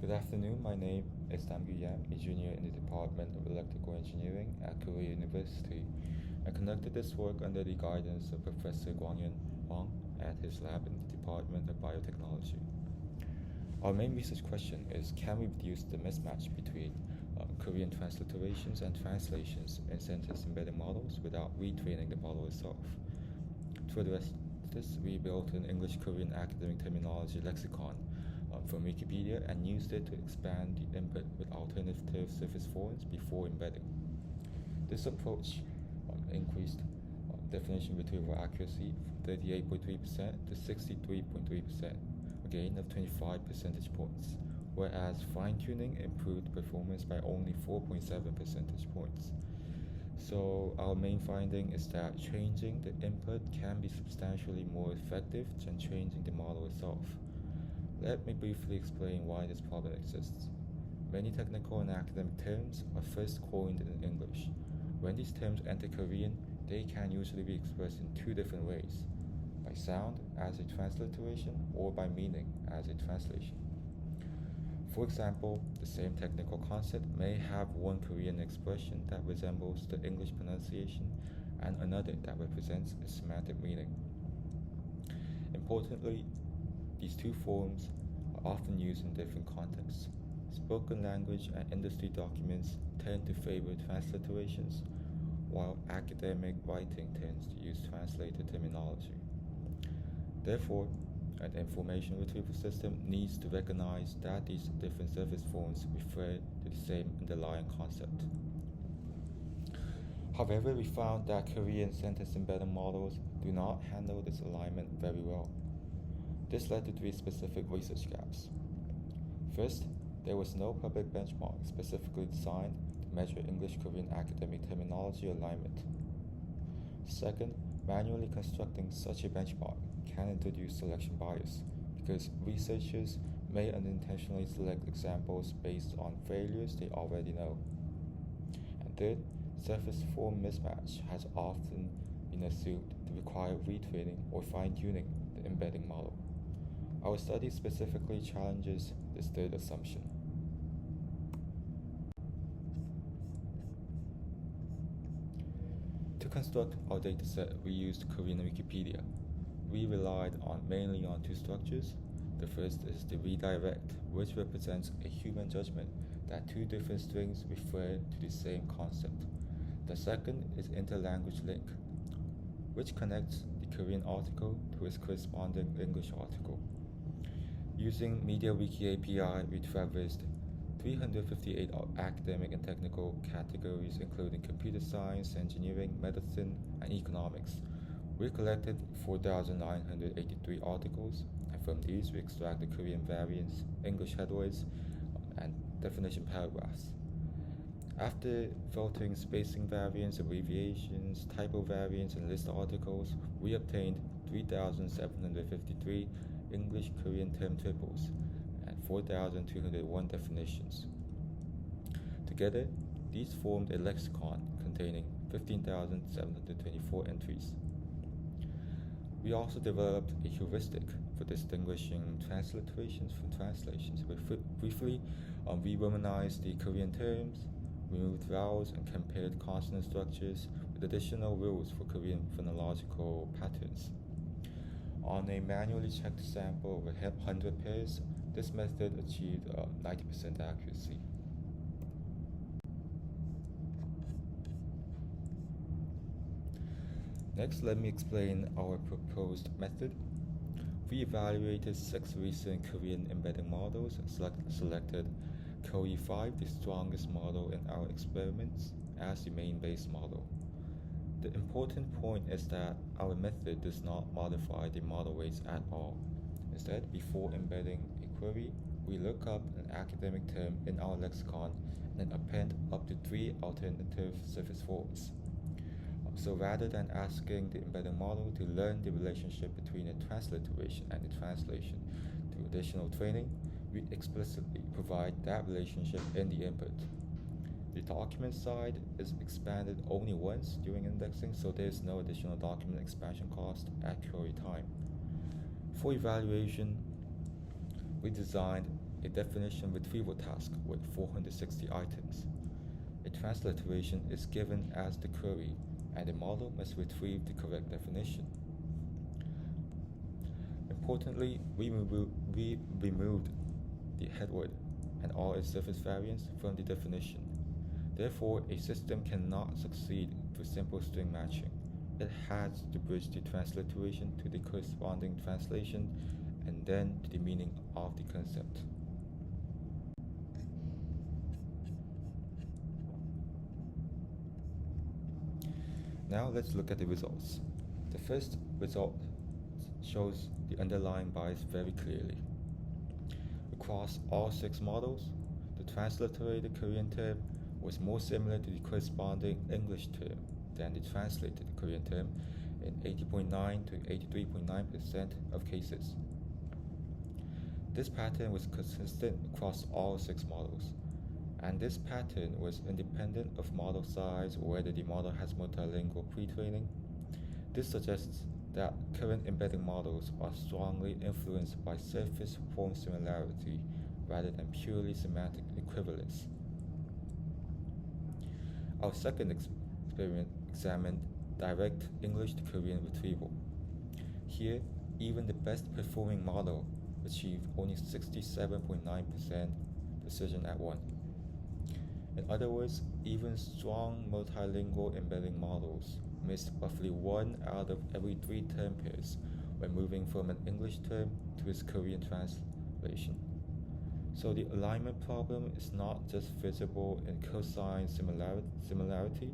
Good afternoon, my name is Damgu Yam, a junior in the Department of Electrical Engineering at Korea University. I conducted this work under the guidance of Professor Guangyan Wang at his lab in the Department of Biotechnology. Our main research question is, can we reduce the mismatch between Korean transliterations and translations in sentence embedding models without retraining the model itself? To address this, we built an English-Korean academic terminology lexicon from Wikipedia and used it to expand the input with alternative surface forms before embedding. This approach increased definition retrieval accuracy from 38.3% to 63.3%, a gain of 25 percentage points, whereas fine-tuning improved performance by only 4.7 percentage points. So our main finding is that changing the input can be substantially more effective than changing the model itself. Let me briefly explain why this problem exists. Many technical and academic terms are first coined in English. When these terms enter Korean, they can usually be expressed in two different ways: by sound as a transliteration or by meaning as a translation. For example, the same technical concept may have one Korean expression that resembles the English pronunciation and another that represents a semantic meaning. Importantly, these two forms are often used in different contexts. Spoken language and industry documents tend to favor transliterations, while academic writing tends to use translated terminology. Therefore, an information retrieval system needs to recognize that these different surface forms refer to the same underlying concept. However, we found that Korean sentence embedding models do not handle this alignment very well. This led to three specific research gaps. First, there was no public benchmark specifically designed to measure English-Korean academic terminology alignment. Second, manually constructing such a benchmark can introduce selection bias because researchers may unintentionally select examples based on failures they already know. And third, surface form mismatch has often been assumed to require retraining or fine-tuning the embedding model. Our study specifically challenges this third assumption. To construct our dataset, we used Korean Wikipedia. We relied mainly on two structures. The first is the redirect, which represents a human judgment that two different strings refer to the same concept. The second is interlanguage link, which connects the Korean article to its corresponding English article. Using MediaWiki API, we traversed 358 academic and technical categories, including computer science, engineering, medicine, and economics. We collected 4,983 articles, and from these we extract the Korean variants, English headwords, and definition paragraphs. After filtering spacing variants, abbreviations, typo variants, and list articles, we obtained 3,753 English-Korean term triples and 4,201 definitions. Together, these formed a lexicon containing 15,724 entries. We also developed a heuristic for distinguishing transliterations from translations. Briefly, we romanized the Korean terms, removed vowels, and compared consonant structures with additional rules for Korean phonological patterns. On a manually checked sample of 100 pairs, this method achieved 90% accuracy. Next, let me explain our proposed method. We evaluated 6 recent Korean embedding models and selected KOE5, the strongest model in our experiments, as the main base model. The important point is that our method does not modify the model weights at all. Instead, before embedding a query, we look up an academic term in our lexicon and then append up to 3 alternative surface forms. So rather than asking the embedding model to learn the relationship between a transliteration and a translation through additional training, we explicitly provide that relationship in the input. The document side is expanded only once during indexing, so there's no additional document expansion cost at query time. For evaluation, we designed a definition retrieval task with 460 items. A transliteration is given as the query, and the model must retrieve the correct definition. Importantly, we removed the head word and all its surface variants from the definition. Therefore, a system cannot succeed through simple string matching. It has to bridge the transliteration to the corresponding translation and then to the meaning of the concept. Now let's look at the results. The first result shows the underlying bias very clearly. Across all 6 models, the transliterated Korean term was more similar to the corresponding English term than the translated Korean term in 80.9 to 83.9% of cases. This pattern was consistent across all 6 models, and this pattern was independent of model size or whether the model has multilingual pre-training. This suggests that current embedding models are strongly influenced by surface form similarity rather than purely semantic equivalence. Our second experiment examined direct English to Korean retrieval. Here, even the best performing model achieved only 67.9% precision at 1. In other words, even strong multilingual embedding models missed roughly 1 out of every 3 term pairs when moving from an English term to its Korean translation. So the alignment problem is not just visible in cosine similarity,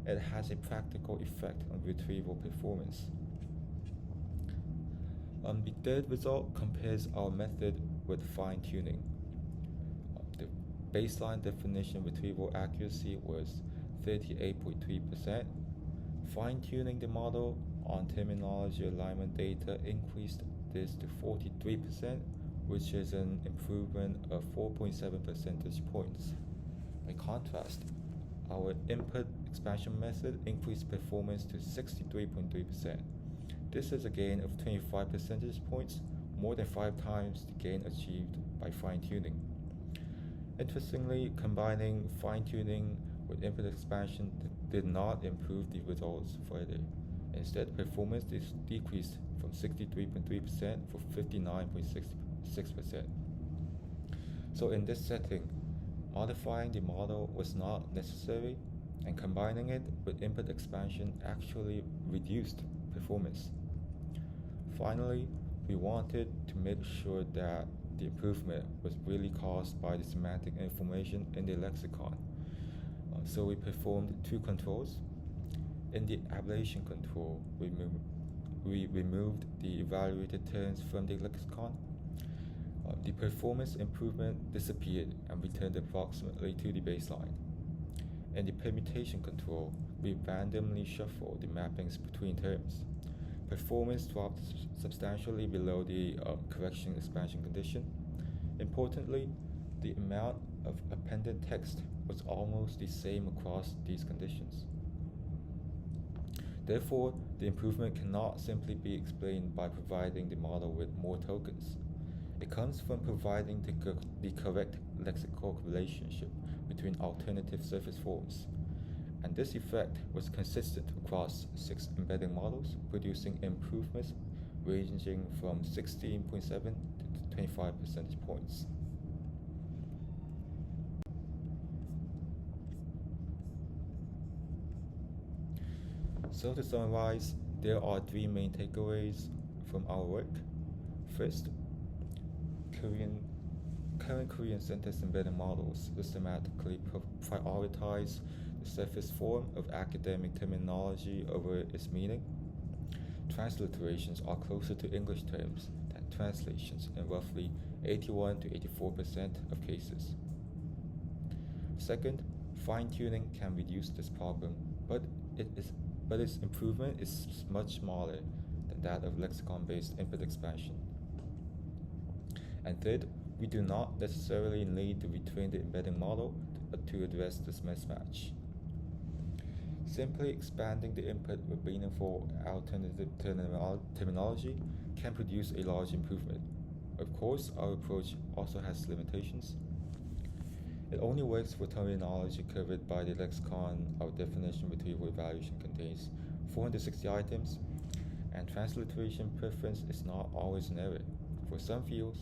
it has a practical effect on retrieval performance. The third result compares our method with fine-tuning. The baseline definition retrieval accuracy was 38.3%. Fine-tuning the model on terminology alignment data increased this to 43%, which is an improvement of 4.7 percentage points. By contrast, our input expansion method increased performance to 63.3%. This is a gain of 25 percentage points, more than 5 times the gain achieved by fine-tuning. Interestingly, combining fine-tuning with input expansion did not improve the results further. Instead, performance decreased from 63.3% for 59.6%. So in this setting, modifying the model was not necessary, and combining it with input expansion actually reduced performance. Finally, we wanted to make sure that the improvement was really caused by the semantic information in the lexicon. So we performed 2 controls. In the ablation control, we removed the evaluated terms from the lexicon. The performance improvement disappeared and returned approximately to the baseline. In the permutation control, we randomly shuffled the mappings between terms. Performance dropped substantially below the correction expansion condition. Importantly, the amount of appended text was almost the same across these conditions. Therefore, the improvement cannot simply be explained by providing the model with more tokens. It comes from providing the correct lexical relationship between alternative surface forms. And this effect was consistent across 6 embedding models, producing improvements ranging from 16.7 to 25 percentage points. So to summarize, there are 3 main takeaways from our work. First, current Korean sentence embedding models systematically prioritize the surface form of academic terminology over its meaning. Transliterations are closer to English terms than translations in roughly 81 to 84% of cases. Second, fine-tuning can reduce this problem, but its improvement is much smaller than that of lexicon-based input expansion. And third, we do not necessarily need to retrain the embedding model to address this mismatch. Simply expanding the input with meaningful alternative terminology can produce a large improvement. Of course, our approach also has limitations. It only works for terminology covered by the lexicon. Our definition retrieval evaluation contains 460 items, and transliteration preference is not always an error. For some fields,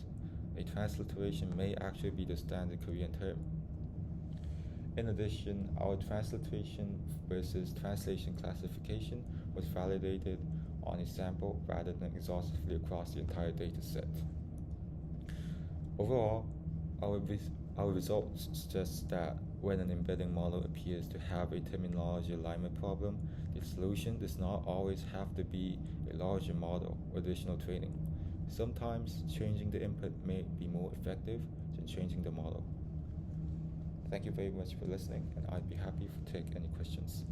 a transliteration may actually be the standard Korean term. In addition, our transliteration versus translation classification was validated on a sample rather than exhaustively across the entire data set. Overall, our results suggest that when an embedding model appears to have a terminology alignment problem, the solution does not always have to be a larger model or additional training. Sometimes changing the input may be more effective than changing the model. Thank you very much for listening, and I'd be happy to take any questions.